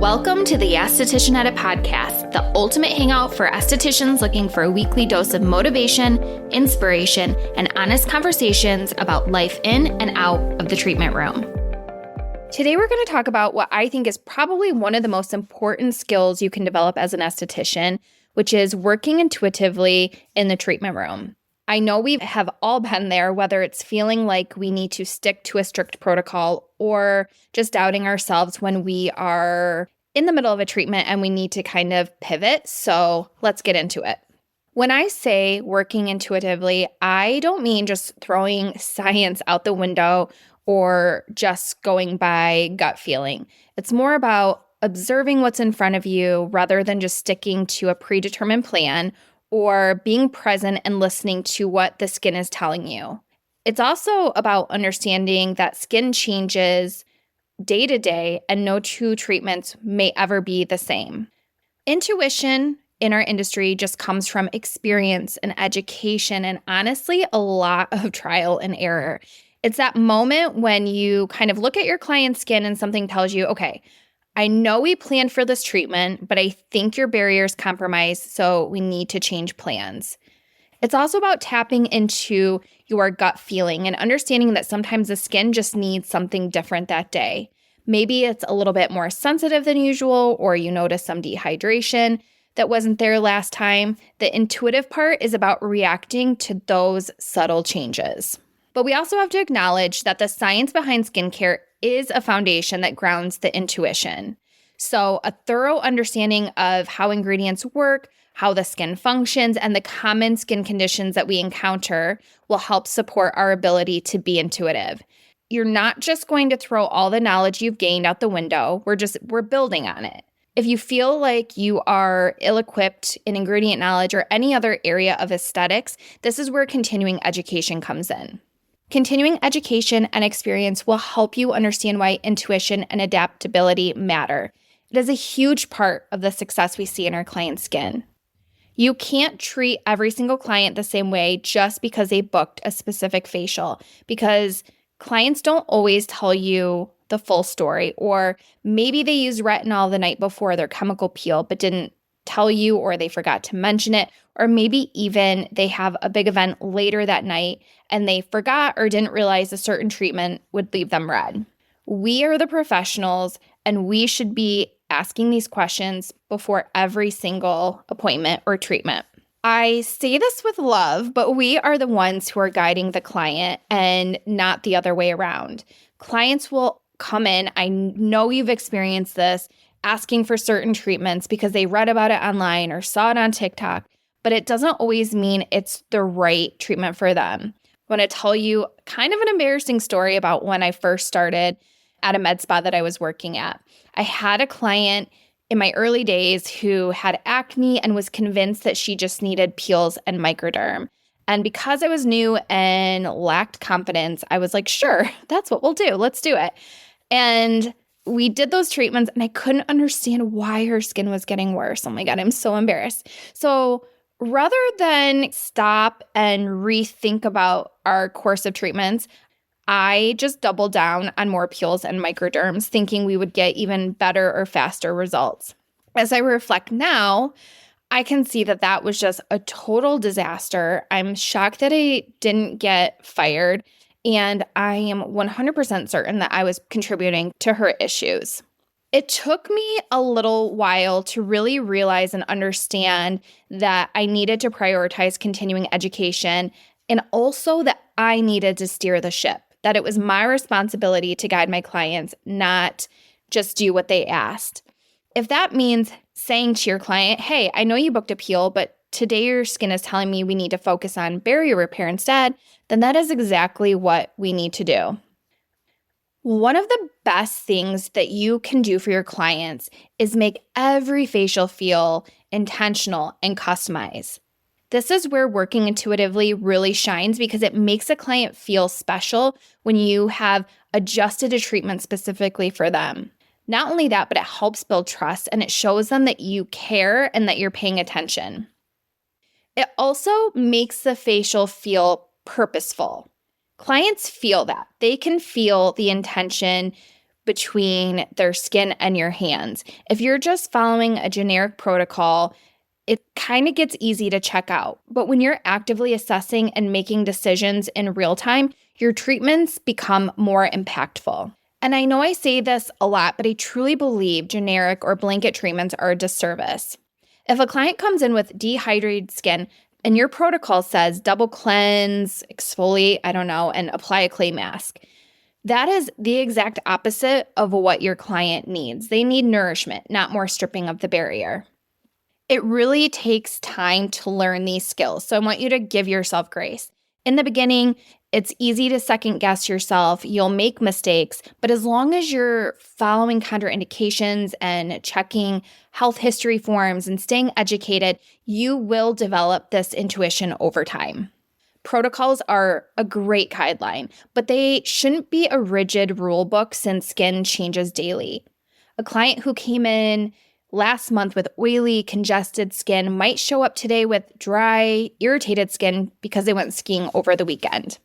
Welcome to the Esthetician Edit podcast, the ultimate hangout for estheticians looking for a weekly dose of motivation, inspiration, and honest conversations about life in and out of the treatment room. Today, we're going to talk about what I think is probably one of the most important skills you can develop as an esthetician, which is working intuitively in the treatment room. I know we have all been there, whether it's feeling like we need to stick to a strict protocol or just doubting ourselves when we are in the middle of a treatment and we need to kind of pivot. So let's get into it. When I say working intuitively, I don't mean just throwing science out the window or just going by gut feeling. It's more about observing what's in front of you rather than just sticking to a predetermined plan or being present and listening to what the skin is telling you. It's also about understanding that skin changes day to day and no two treatments may ever be the same. Intuition in our industry just comes from experience and education and honestly a lot of trial and error. It's that moment when you kind of look at your client's skin and something tells you, okay, I know we planned for this treatment, but I think your barrier is compromised, so we need to change plans. It's also about tapping into your gut feeling and understanding that sometimes the skin just needs something different that day. Maybe it's a little bit more sensitive than usual, or you notice some dehydration that wasn't there last time. The intuitive part is about reacting to those subtle changes. But we also have to acknowledge that the science behind skincare is a foundation that grounds the intuition. So a thorough understanding of how ingredients work, how the skin functions, and the common skin conditions that we encounter will help support our ability to be intuitive. You're not just going to throw all the knowledge you've gained out the window. We're building on it. If you feel like you are ill-equipped in ingredient knowledge or any other area of aesthetics, this is where continuing education comes in. Continuing education and experience will help you understand why intuition and adaptability matter. It is a huge part of the success we see in our client's skin. You can't treat every single client the same way just because they booked a specific facial, because clients don't always tell you the full story, or maybe they used retinol the night before their chemical peel but didn't tell you, or they forgot to mention it, or maybe even they have a big event later that night and they forgot or didn't realize a certain treatment would leave them red. We are the professionals and we should be asking these questions before every single appointment or treatment. I say this with love, but we are the ones who are guiding the client and not the other way around. Clients will come in, I know you've experienced this, asking for certain treatments because they read about it online or saw it on TikTok, but it doesn't always mean it's the right treatment for them. I want to tell you kind of an embarrassing story about when I first started at a med spa that I was working at. I had a client in my early days who had acne and was convinced that she just needed peels and microderm. And because I was new and lacked confidence, I was like, sure, that's what we'll do. Let's do it. And we did those treatments and I couldn't understand why her skin was getting worse. Oh my God, I'm so embarrassed. So rather than stop and rethink about our course of treatments, I just doubled down on more peels and microderms, thinking we would get even better or faster results. As I reflect now, I can see that that was just a total disaster. I'm shocked that I didn't get fired, and I am 100% certain that I was contributing to her issues. It took me a little while to really realize and understand that I needed to prioritize continuing education and also that I needed to steer the ship, that it was my responsibility to guide my clients, not just do what they asked. If that means saying to your client, hey, I know you booked a peel, but today your skin is telling me we need to focus on barrier repair instead, then that is exactly what we need to do. One of the best things that you can do for your clients is make every facial feel intentional and customized. This is where working intuitively really shines because it makes a client feel special when you have adjusted a treatment specifically for them. Not only that, but it helps build trust and it shows them that you care and that you're paying attention. It also makes the facial feel purposeful. Clients feel that. They can feel the intention between their skin and your hands. If you're just following a generic protocol, it kind of gets easy to check out. But when you're actively assessing and making decisions in real time, your treatments become more impactful. And I know I say this a lot, but I truly believe generic or blanket treatments are a disservice. If a client comes in with dehydrated skin and your protocol says double cleanse, exfoliate, and apply a clay mask, that is the exact opposite of what your client needs. They need nourishment, not more stripping of the barrier. It really takes time to learn these skills, so I want you to give yourself grace. In the beginning, it's easy to second guess yourself. You'll make mistakes, but as long as you're following contraindications and checking health history forms and staying educated, you will develop this intuition over time. Protocols are a great guideline, but they shouldn't be a rigid rule book since skin changes daily. A client who came in last month with oily, congested skin might show up today with dry, irritated skin because they went skiing over the weekend.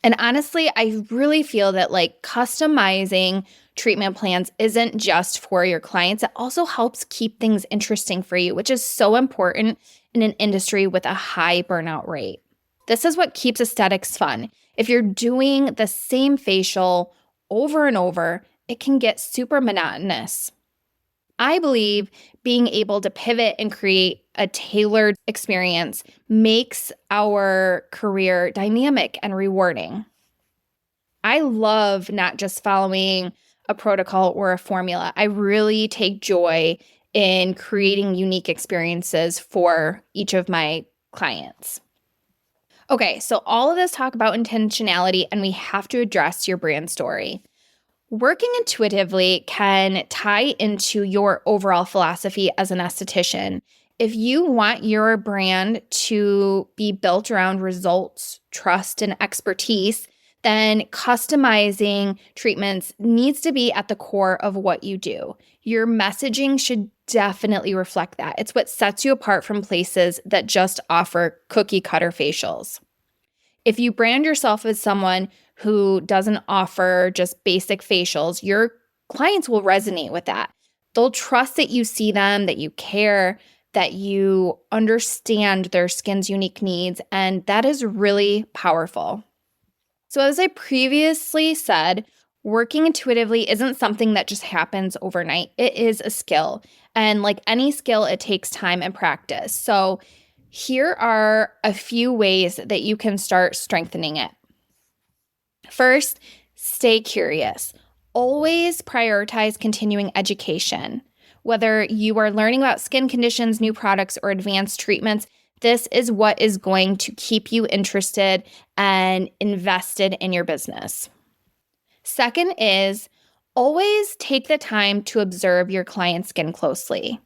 And honestly, I really feel that customizing treatment plans isn't just for your clients. It also helps keep things interesting for you, which is so important in an industry with a high burnout rate. This is what keeps aesthetics fun. If you're doing the same facial over and over, it can get super monotonous. I believe being able to pivot and create a tailored experience makes our career dynamic and rewarding. I love not just following a protocol or a formula. I really take joy in creating unique experiences for each of my clients. Okay, so all of this talk about intentionality, and we have to address your brand story. Working intuitively can tie into your overall philosophy as an esthetician. If you want your brand to be built around results, trust, and expertise, then customizing treatments needs to be at the core of what you do. Your messaging should definitely reflect that. It's what sets you apart from places that just offer cookie cutter facials. If you brand yourself as someone who doesn't offer just basic facials, your clients will resonate with that. They'll trust that you see them, that you care, that you understand their skin's unique needs, and that is really powerful. So as I previously said, working intuitively isn't something that just happens overnight. It is a skill, and like any skill, it takes time and practice. So here are a few ways that you can start strengthening it. First, stay curious. Always prioritize continuing education. Whether you are learning about skin conditions, new products, or advanced treatments, this is what is going to keep you interested and invested in your business. Second is always take the time to observe your client's skin closely.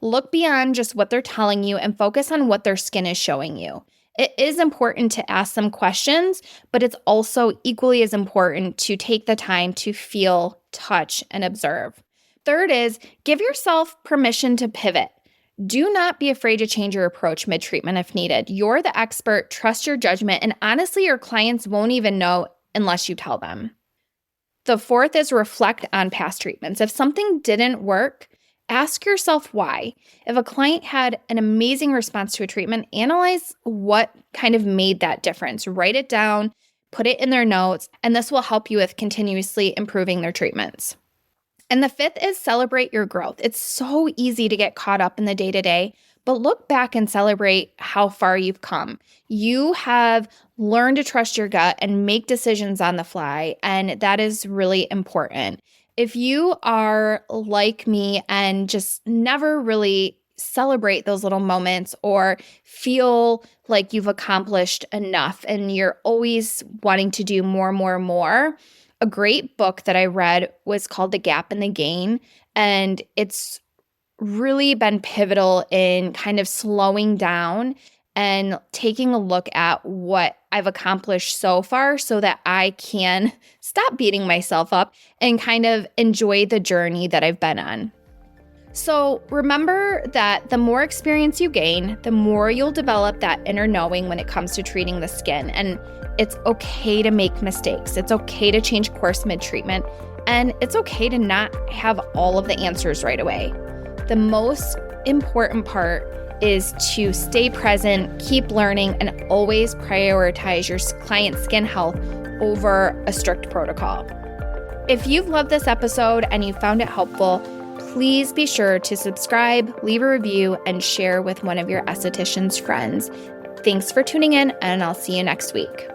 Look beyond just what they're telling you and focus on what their skin is showing you. It is important to ask them questions, but it's also equally as important to take the time to feel, touch, and observe. Third is give yourself permission to pivot. Do not be afraid to change your approach mid-treatment if needed. You're the expert, trust your judgment, and honestly, your clients won't even know unless you tell them. The fourth is reflect on past treatments. If something didn't work, ask yourself why. If a client had an amazing response to a treatment, analyze what kind of made that difference. Write it down, put it in their notes, and this will help you with continuously improving their treatments. And the fifth is celebrate your growth. It's so easy to get caught up in the day-to-day, but look back and celebrate how far you've come. You have learned to trust your gut and make decisions on the fly, and that is really important. If you are like me and just never really celebrate those little moments or feel like you've accomplished enough and you're always wanting to do more, a great book that I read was called The Gap and the Gain, and it's really been pivotal in kind of slowing down and taking a look at what I've accomplished so far so that I can stop beating myself up and kind of enjoy the journey that I've been on. So remember that the more experience you gain, the more you'll develop that inner knowing when it comes to treating the skin. And it's okay to make mistakes. It's okay to change course mid-treatment. And it's okay to not have all of the answers right away. The most important part is to stay present, keep learning, and always prioritize your client's skin health over a strict protocol. If you've loved this episode and you found it helpful, please be sure to subscribe, leave a review, and share with one of your esthetician's friends. Thanks for tuning in, and I'll see you next week.